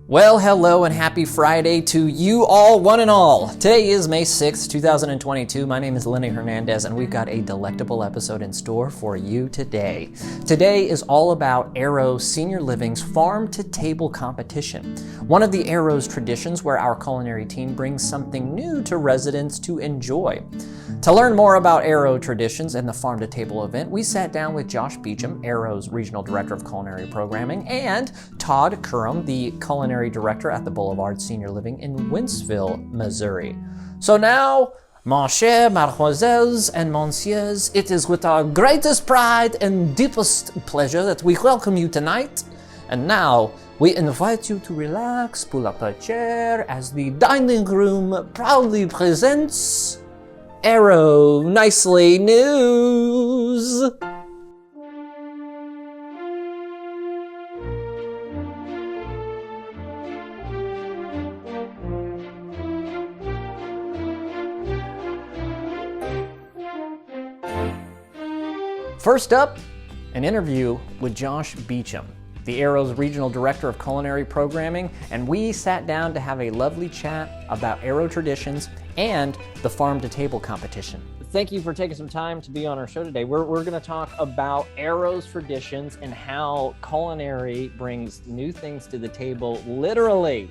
Well, hello and happy Friday to you all, one and all. Today is May 6th, 2022. My name is Lenny Hernandez, and we've got a delectable episode in store for you today. Today is all about Arrow Senior Living's Farm to Table competition, one of the Arrow's traditions where our culinary team brings something new to residents to enjoy. To learn more about Arrow traditions and the Farm to Table event, we sat down with Josh Beecham, Arrow's Regional Director of Culinary Programming, and Todd Kurim, the Culinary Director at the Boulevard Senior Living in Wentzville, Missouri. So now, mon cher, mademoiselles and messieurs, it is with our greatest pride and deepest pleasure that we welcome you tonight. And now, we invite you to relax, pull up a chair, as the dining room proudly presents Arrow Nicely News. First up, an interview with Josh Beauchamp, the Arrow's Regional Director of Culinary Programming, and we sat down to have a lovely chat about Arrow traditions and the Farm to Table competition. Thank you for taking some time to be on our show today. We're going to talk about Arrow's traditions and how culinary brings new things to the table, literally.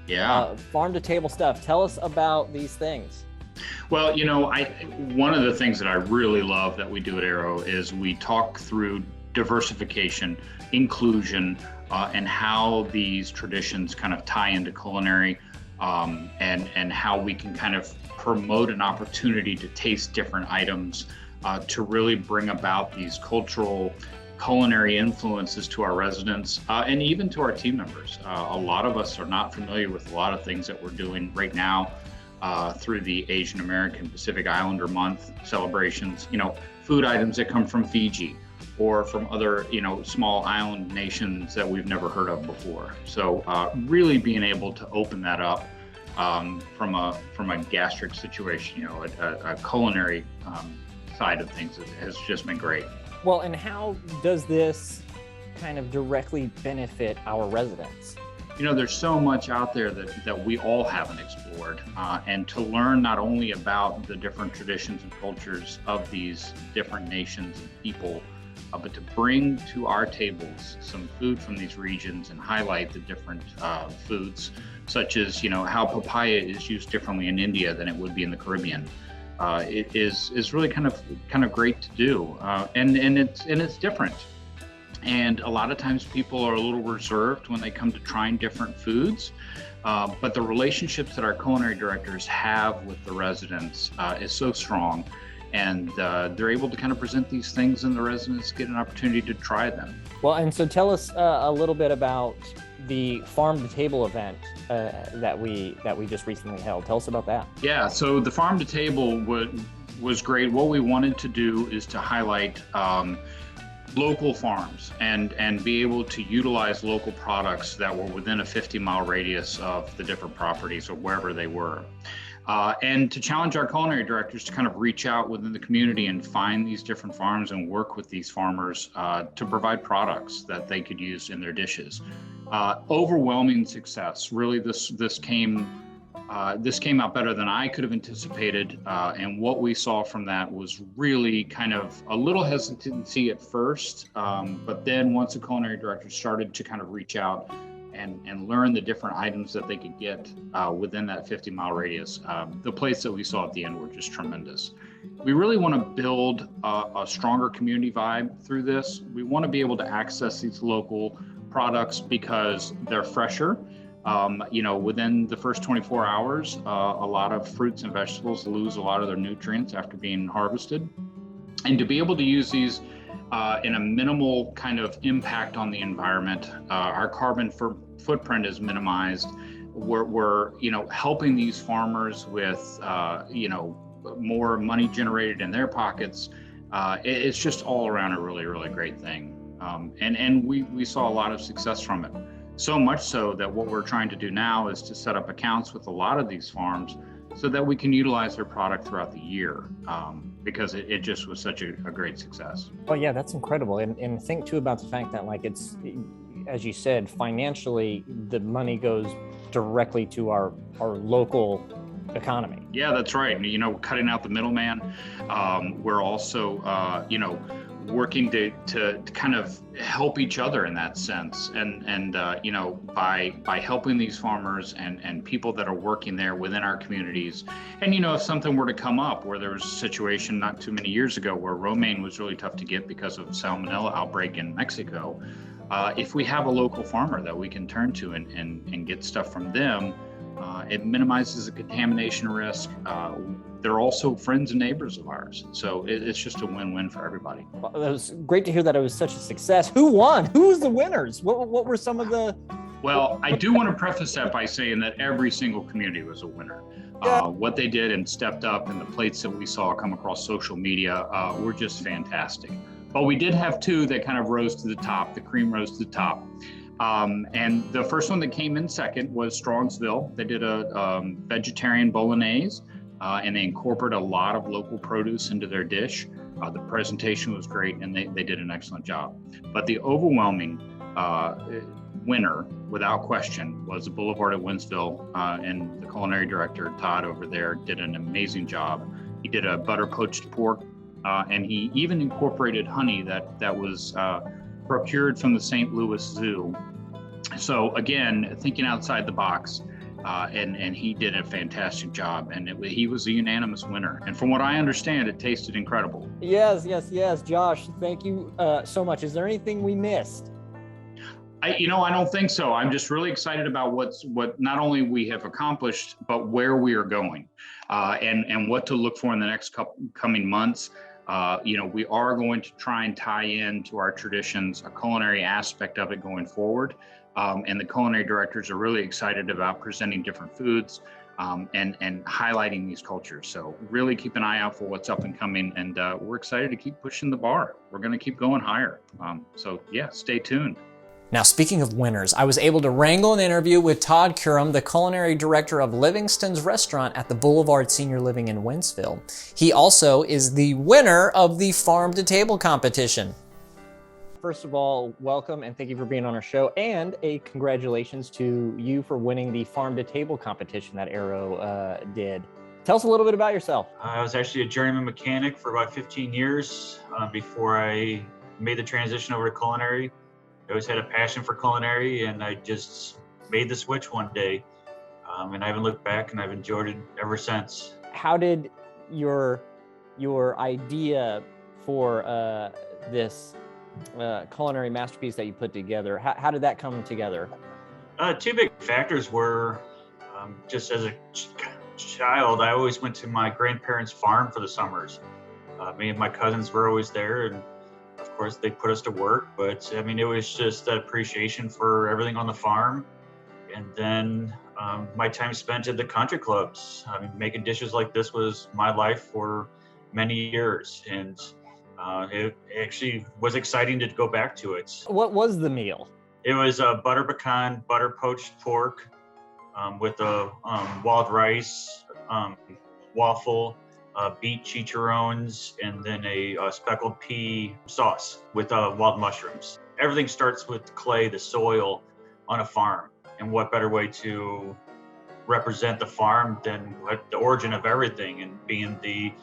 Yeah. Farm to table stuff. Tell us about these things. Well, one of the things that I really love that we do at Arrow is we talk through diversification, inclusion, and how these traditions kind of tie into culinary, and how we can kind of promote an opportunity to taste different items, to really bring about these cultural culinary influences to our residents, and even to our team members. A lot of us are not familiar with a lot of things that we're doing right now through the Asian American Pacific Islander Month celebrations, food items that come from Fiji or from other, small island nations that we've never heard of before. So really being able to open that up from a gastric situation, a culinary side of things has just been great. Well, and how does this kind of directly benefit our residents? There's so much out there that we all haven't explored, and to learn not only about the different traditions and cultures of these different nations and people, but to bring to our tables some food from these regions and highlight the different foods, such as how papaya is used differently in India than it would be in the Caribbean. It is really kind of great to do, and it's different. And a lot of times people are a little reserved when they come to trying different foods, but the relationships that our culinary directors have with the residents is so strong, and they're able to kind of present these things and the residents get an opportunity to try them. Well, and so tell us a little bit about the Farm to Table event that we just recently held. Tell us about that. Yeah, so the Farm to Table was great. What we wanted to do is to highlight local farms and be able to utilize local products that were within a 50-mile radius of the different properties or wherever they were. And to challenge our culinary directors to kind of reach out within the community and find these different farms and work with these farmers to provide products that they could use in their dishes. Overwhelming success. Really, this came out better than I could have anticipated, and what we saw from that was really kind of a little hesitancy at first, but then once the culinary director started to kind of reach out and learn the different items that they could get within that 50-mile radius, the plates that we saw at the end were just tremendous. We really want to build a stronger community vibe through this. We want to be able to access these local products because they're fresher. Within the first 24 hours, a lot of fruits and vegetables lose a lot of their nutrients after being harvested. And to be able to use these in a minimal kind of impact on the environment, our carbon footprint is minimized. We're helping these farmers with, more money generated in their pockets. It's just all around a really, really great thing. And we saw a lot of success from it. So much so that what we're trying to do now is to set up accounts with a lot of these farms so that we can utilize their product throughout the year, because it just was such a great success. Oh yeah, that's incredible. And think too about the fact that as you said, financially, the money goes directly to our local economy. Yeah, that's right. You know, cutting out the middleman. We're also, working to kind of help each other in that sense. And by helping these farmers and people that are working there within our communities. And, if something were to come up where there was a situation not too many years ago where romaine was really tough to get because of a salmonella outbreak in Mexico, if we have a local farmer that we can turn to and get stuff from them, it minimizes the contamination risk. They're also friends and neighbors of ours. So it's just a win-win for everybody. Well, it was great to hear that it was such a success. Who won? Who was the winners? What were some of the... Well, I do want to preface that by saying that every single community was a winner. What they did and stepped up, and the plates that we saw come across social media were just fantastic. But we did have two that kind of rose to the top. The cream rose to the top. And the first one that came in second was Strongsville. They did a vegetarian bolognese, and they incorporated a lot of local produce into their dish. The presentation was great, and they did an excellent job. But the overwhelming winner, without question, was the Boulevard at Winsville, and the culinary director, Todd, over there, did an amazing job. He did a butter poached pork, and he even incorporated honey that was procured from the St. Louis Zoo. So again, thinking outside the box, and he did a fantastic job, and he was a unanimous winner. And from what I understand, it tasted incredible. Yes, Josh, thank you so much. Is there anything we missed? I don't think so. I'm just really excited about what not only we have accomplished, but where we are going, and what to look for in the next coming months. We are going to try and tie in to our traditions, a culinary aspect of it going forward. And the culinary directors are really excited about presenting different foods, and highlighting these cultures. So really keep an eye out for what's up and coming. And we're excited to keep pushing the bar. We're going to keep going higher. So yeah, stay tuned. Now, speaking of winners, I was able to wrangle an interview with Todd Kurim, the culinary director of Livingston's Restaurant at the Boulevard Senior Living in Wentzville. He also is the winner of the Farm to Table competition. First of all, welcome and thank you for being on our show, and a congratulations to you for winning the Farm to Table competition that Arrow did. Tell us a little bit about yourself. I was actually a journeyman mechanic for about 15 years before I made the transition over to culinary. I always had a passion for culinary, and I just made the switch one day, and I haven't looked back, and I've enjoyed it ever since. How did your idea for this culinary masterpiece that you put together, how did that come together? Two big factors were just as a child, I always went to my grandparents' farm for the summers. Me and my cousins were always there, and of course, they put us to work, but I mean, it was just that appreciation for everything on the farm. And then my time spent at the country clubs. I mean, making dishes like this was my life for many years. And it actually was exciting to go back to it. What was the meal? It was a butter pecan, butter poached pork with a wild rice, waffle, beet chicharrones, and then a speckled pea sauce with wild mushrooms. Everything starts with clay, the soil on a farm. And what better way to represent the farm than the origin of everything and being the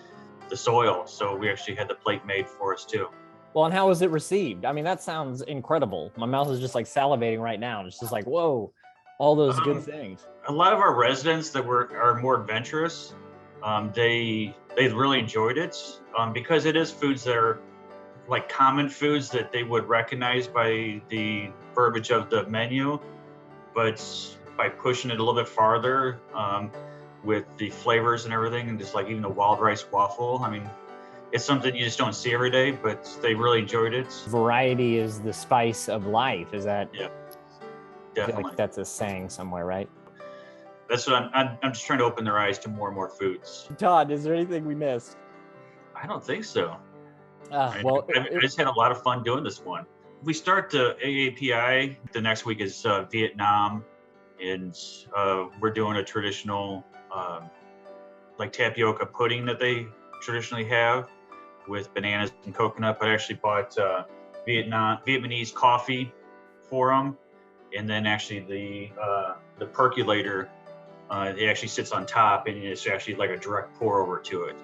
soil. So we actually had the plate made for us too. Well, and how was it received? I mean, that sounds incredible. My mouth is just like salivating right now. It's just like, whoa, all those good things. A lot of our residents that are more adventurous, they really enjoyed it because it is foods that are like common foods that they would recognize by the verbiage of the menu, but by pushing it a little bit farther with the flavors and everything, and just like even the wild rice waffle. I mean, it's something you just don't see every day, but they really enjoyed it. Variety is the spice of life. Is that? Yeah, definitely. I feel like that's a saying somewhere, right? That's what I'm just trying to open their eyes to more and more foods. Todd, is there anything we missed? I don't think so. I just had a lot of fun doing this one. We start the AAPI. The next week is Vietnam, and we're doing a traditional like tapioca pudding that they traditionally have with bananas and coconut. But I actually bought Vietnamese coffee for them, and then actually the percolator, it actually sits on top, and it's actually like a direct pour over to it.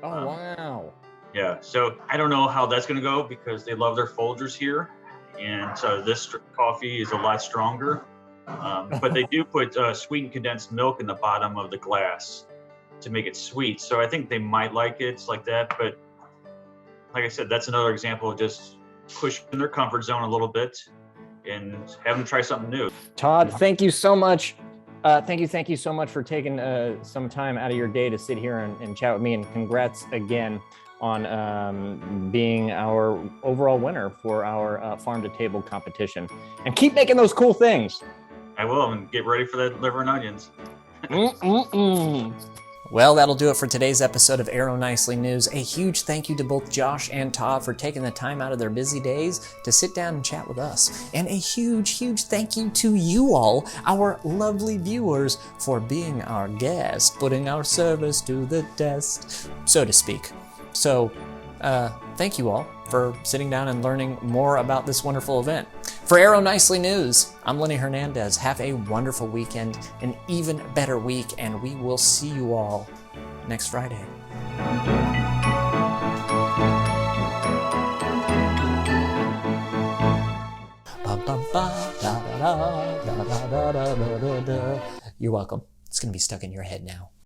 Oh, wow. Yeah, so I don't know how that's going to go because they love their Folgers here, and so this coffee is a lot stronger. But they do put sweetened condensed milk in the bottom of the glass to make it sweet. So I think they might like it like that. But like I said, that's another example of just pushing their comfort zone a little bit and have them try something new. Todd, thank you so much. Thank you so much for taking some time out of your day to sit here and chat with me. And congrats again on being our overall winner for our farm to table competition. And keep making those cool things. I will, and get ready for that liver and onions. Well, that'll do it for today's episode of Aero Nicely News. A huge thank you to both Josh and Todd for taking the time out of their busy days to sit down and chat with us. And a huge thank you to you all, our lovely viewers, for being our guest, putting our service to the test, so to speak. So, thank you all for sitting down and learning more about this wonderful event. For Aero Nicely News, I'm Lenny Hernandez. Have a wonderful weekend, an even better week, and we will see you all next Friday. You're welcome. It's going to be stuck in your head now.